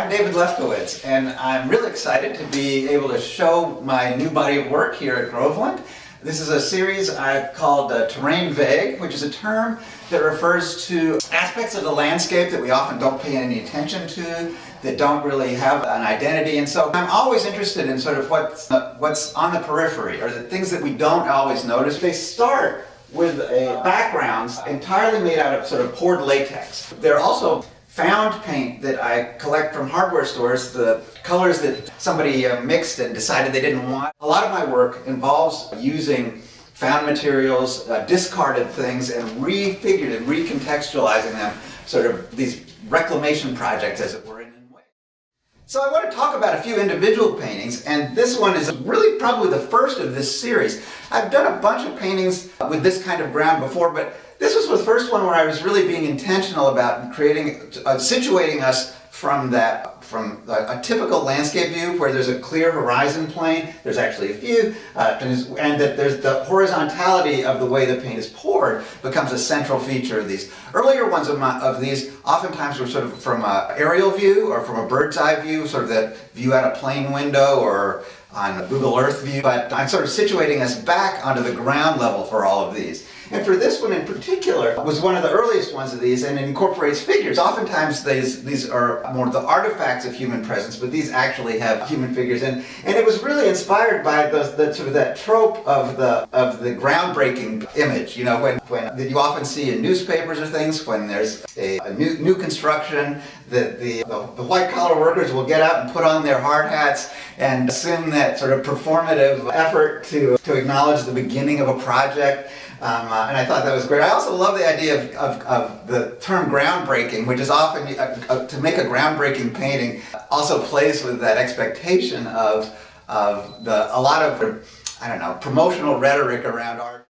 I'm David Lefkowitz, and I'm really excited to be able to show my new body of work here at Groveland. This is a series I've called Terrain Vague, which is a term that refers to aspects of the landscape that we often don't pay any attention to, that don't really have an identity. And so I'm always interested in sort of what's on the periphery, or the things that we don't always notice. They start with a background entirely made out of sort of poured latex. They're also found paint that I collect from hardware stores, the colors that somebody mixed and decided they didn't want. A lot of my work involves using found materials, discarded things, and refigured and recontextualizing them, sort of these reclamation projects, as it were. So I want to talk about a few individual paintings, and this one is really probably the first of this series. I've done a bunch of paintings with this kind of ground before, but this was the first one where I was really being intentional about creating, situating us from a typical landscape view where there's a clear horizon plane. There's actually a few, and that there's the horizontality of the way the paint is poured becomes a central feature of these. Earlier ones of these oftentimes were sort of from an aerial view or from a bird's eye view, sort of that view out a plane window or on a Google Earth view, but I'm sort of situating us back onto the ground level for all of these. And for this one in particular, was one of the earliest ones of these, and it incorporates figures. Oftentimes these are more the artifacts of human presence, but these actually have human figures. And it was really inspired by the sort of that trope of the groundbreaking image, you know, when that you often see in newspapers or things, when there's a new construction, the white collar workers will get out and put on their hard hats and assume that sort of performative effort to acknowledge the beginning of a project. And I thought that was great. I also love the idea of the term groundbreaking, which is often, to make a groundbreaking painting, also plays with that expectation of a lot of, I don't know, promotional rhetoric around art.